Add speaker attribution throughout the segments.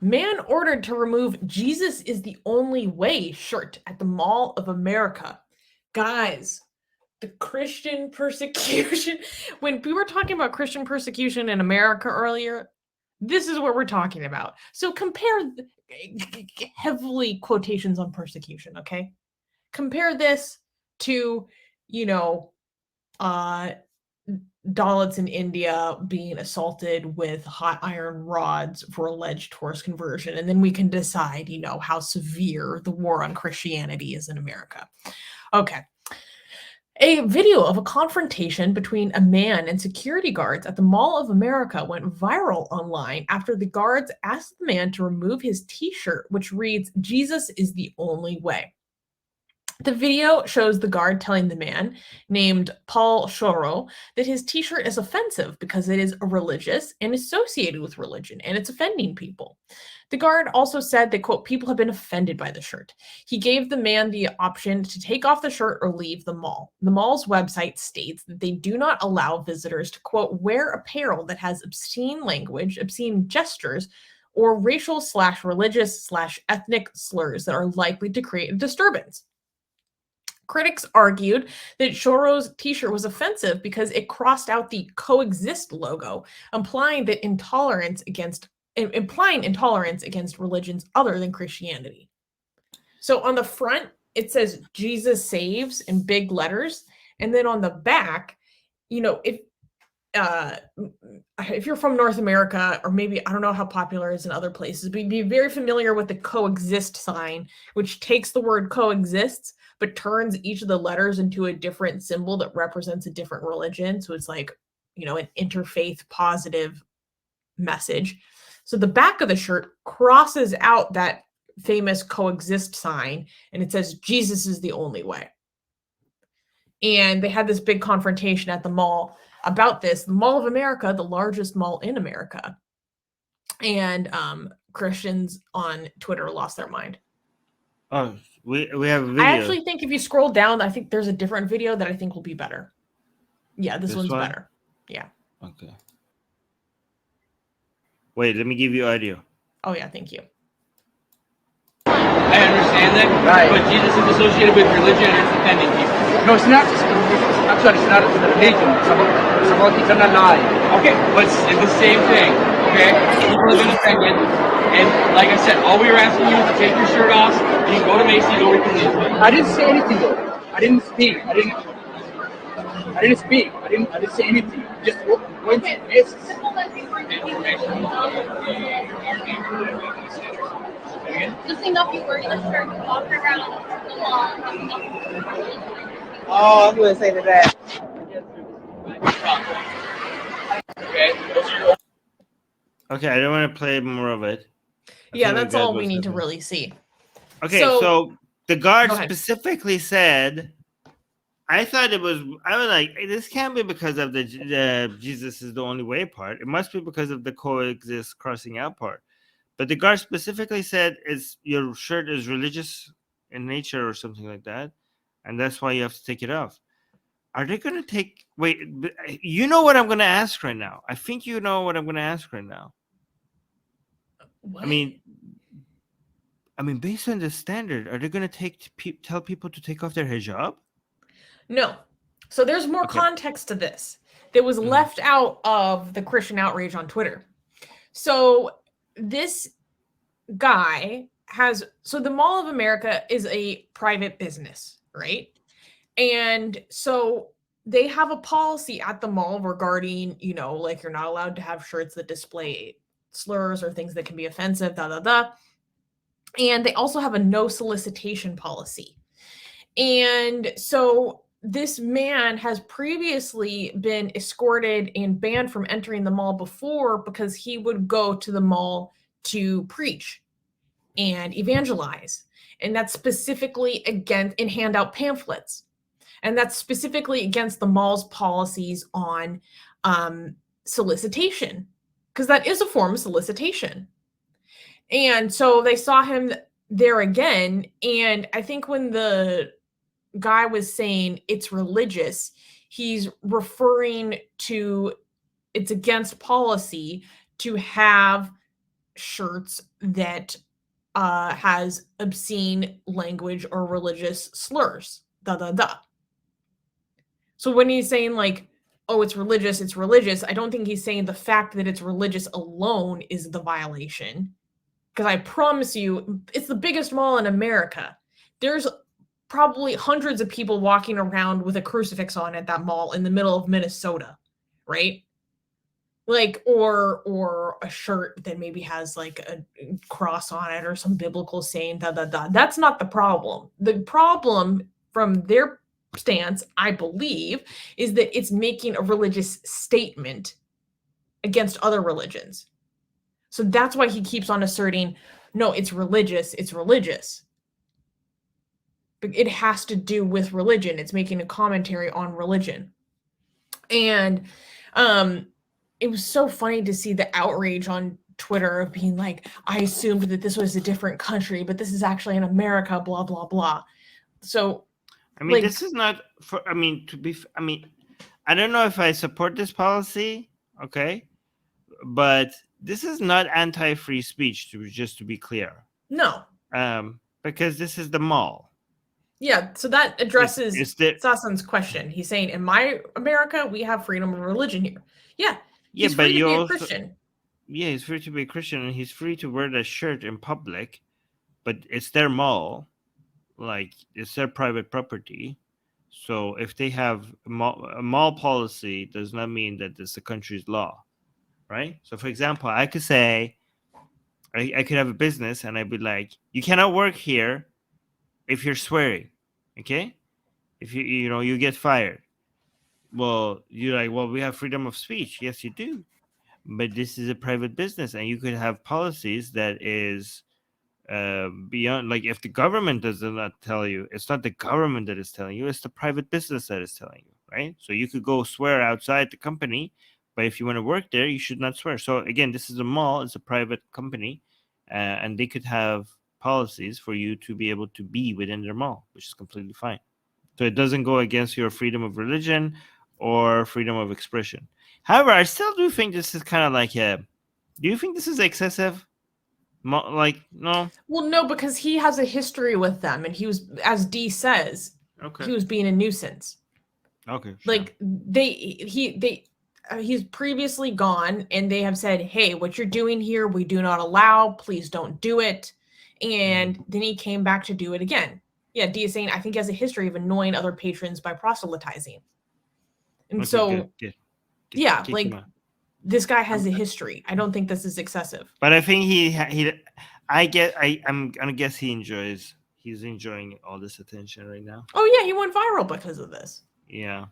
Speaker 1: Man ordered to remove "Jesus is the only way" shirt at the Mall of America. Guys, the Christian persecution. When we were talking about Christian persecution in America earlier, this is what we're talking about. So compare heavily quotations on persecution, okay? Compare this to, Dalits in India being assaulted with hot iron rods for alleged forced conversion. And then we can decide, how severe the war on Christianity is in America. Okay. A video of a confrontation between a man and security guards at the Mall of America went viral online after the guards asked the man to remove his t-shirt, which reads, "Jesus is the only way." The video shows the guard telling the man, named Paul Shoro, that his t-shirt is offensive because it is religious and associated with religion, and it's offending people. The guard also said that, quote, "people have been offended by the shirt." He gave the man the option to take off the shirt or leave the mall. The mall's website states that they do not allow visitors to, quote, "wear apparel that has obscene language, obscene gestures, or racial/religious/ethnic slurs that are likely to create a disturbance." Critics argued that Shoro's t-shirt was offensive because it crossed out the "coexist" logo, implying intolerance against religions other than Christianity. So on the front, it says "Jesus saves" in big letters, and then on the back, if you're from North America, or maybe I don't know how popular it is in other places, but you'd be very familiar with the "coexist" sign, which takes the word "coexists" but turns each of the letters into a different symbol that represents a different religion. So it's like, an interfaith positive message. So the back of the shirt crosses out that famous "coexist" sign, and it says "Jesus is the only way." And they had this big confrontation at the mall about this. The Mall of America, the largest mall in America. And Christians on Twitter lost their mind.
Speaker 2: Oh, we have a video.
Speaker 1: I actually think if you scroll down, I think there's a different video that I think will be better. Yeah, this one's better. Yeah.
Speaker 2: Okay. Wait, let me give you audio.
Speaker 1: Oh, yeah, thank you.
Speaker 3: I understand that, right. But Jesus is associated with religion and it's offending people.
Speaker 4: No, it's not just actually, it's not a religion. It's about eternal life.
Speaker 3: Okay, but it's the same thing, okay? People have been offended, and like I said, all we were asking you is to take your shirt off, you can go to Macy's, or we can leave.
Speaker 4: I didn't say anything though. I didn't speak. I didn't speak. I didn't say anything. Just went to Macy's.
Speaker 5: Just enough you were in a shirt and walk around the lawn.
Speaker 6: Oh, I'm going to say to that.
Speaker 2: Okay, I don't want to play more of it.
Speaker 1: Yeah, that's all we need to really see.
Speaker 2: Okay, so the guard specifically said, I was like, hey, this can't be because of the "Jesus is the only way" part. It must be because of the "coexist" crossing out part. But the guard specifically said, your shirt is religious in nature or something like that, and that's why you have to take it off. Are they going to take... Wait, you know what I'm going to ask right now. I think you know what I'm going to ask right now. What? I mean, based on the standard, are they going to tell people to take off their hijab?
Speaker 1: No. So there's more context to this that was left out of the Christian outrage on Twitter. So this guy so the Mall of America is a private business, right? And so they have a policy at the mall regarding, like you're not allowed to have shirts that display slurs or things that can be offensive, And they also have a no solicitation policy. And so this man has previously been escorted and banned from entering the mall before because he would go to the mall to preach and evangelize. And that's specifically and hand out pamphlets. And that's specifically against the mall's policies on solicitation, because that is a form of solicitation. And so they saw him there again. And I think when the guy was saying it's religious, he's referring to it's against policy to have shirts that has obscene language or religious slurs. So when he's saying like, oh, it's religious, I don't think he's saying the fact that it's religious alone is the violation. Because I promise you, it's the biggest mall in America. There's probably hundreds of people walking around with a crucifix on at that mall in the middle of Minnesota, right? Like, or a shirt that maybe has like a cross on it or some biblical saying, That's not the problem. The problem from their stance, I believe, is that it's making a religious statement against other religions. So that's why he keeps on asserting, no, it's religious. But it has to do with religion. It's making a commentary on religion. And it was so funny to see the outrage on Twitter of being like, I assumed that this was a different country, but this is actually in America, blah, blah, blah. So,
Speaker 2: I mean, this is not for, I don't know if I support this policy, okay? But this is not anti-free speech, just to be clear.
Speaker 1: No.
Speaker 2: Because this is the mall.
Speaker 1: Yeah, so that addresses Sasan's question. He's saying, in my America, we have freedom of religion here. Yeah, he's free to be a Christian.
Speaker 2: Yeah, he's free to be a Christian, and he's free to wear that shirt in public, but it's their mall. Like, it's their private property. So if they have a mall policy, does not mean that it's the country's law, right? So, for example, I could say, I could have a business, and I'd be like, you cannot work here if you're swearing, okay? If you get fired. Well, you're like, well, we have freedom of speech. Yes, you do. But this is a private business, and you could have policies that is beyond, like, if the government does not tell you, it's not the government that is telling you, it's the private business that is telling you, right? So you could go swear outside the company, but if you want to work there, you should not swear. So again, this is a mall, it's a private company, and they could have policies for you to be able to be within their mall, which is completely fine. So it doesn't go against your freedom of religion or freedom of expression. However, I still do think this is kind of like do you think this is excessive? Like, no? Well,
Speaker 1: no, because he has a history with them, and he was, as Dee says, he was being a nuisance.
Speaker 2: Okay. Sure.
Speaker 1: Like, he's previously gone, and they have said, hey, what you're doing here, we do not allow. Please don't do it. And then he came back to do it again. Yeah, Dee is saying, I think he has a history of annoying other patrons by proselytizing. And yeah, like, this guy has a history. I don't think this is excessive.
Speaker 2: But I think I'm gonna guess he's enjoying all this attention right now.
Speaker 1: Oh yeah, he went viral because of this.
Speaker 2: Yeah.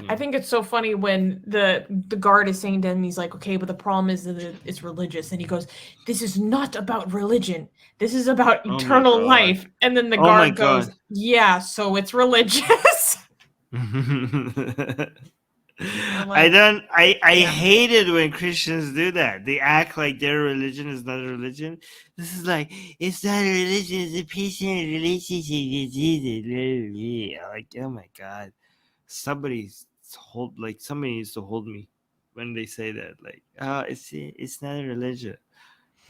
Speaker 1: I think it's so funny when the guard is saying to him, he's like, okay, but the problem is that it's religious. And he goes, this is not about religion. This is about eternal life. And then the guard goes, yeah, so it's religious.
Speaker 2: I hate it when Christians do that. They act like their religion is not a religion. This is like, it's not a religion, it's a patient relationship with Jesus. Like, oh my God. Somebody needs to hold me when they say that. Like, it's not a religion.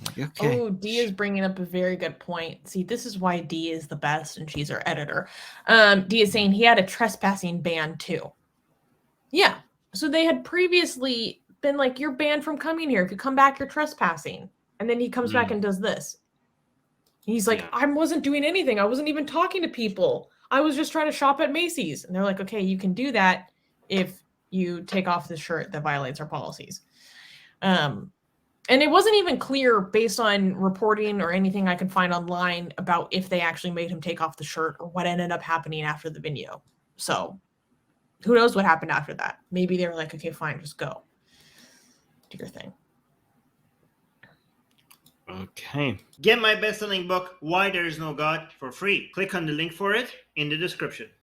Speaker 2: Like, okay.
Speaker 1: Oh, Dee is bringing up a very good point. See, this is why Dee is the best, and she's our editor. Dee is saying he had a trespassing ban too. Yeah. So they had previously been like, you're banned from coming here. If you come back, you're trespassing. And then he comes back and does this. He's like, I wasn't doing anything. I wasn't even talking to people. I was just trying to shop at Macy's. And they're like, okay, you can do that if you take off the shirt that violates our policies. And it wasn't even clear based on reporting or anything I could find online about if they actually made him take off the shirt or what ended up happening after the video. So who knows what happened after that? Maybe they were like, okay, fine, just go. Do your thing.
Speaker 2: Okay. Get my best-selling book, Why There Is No God, for free. Click on the link for it in the description.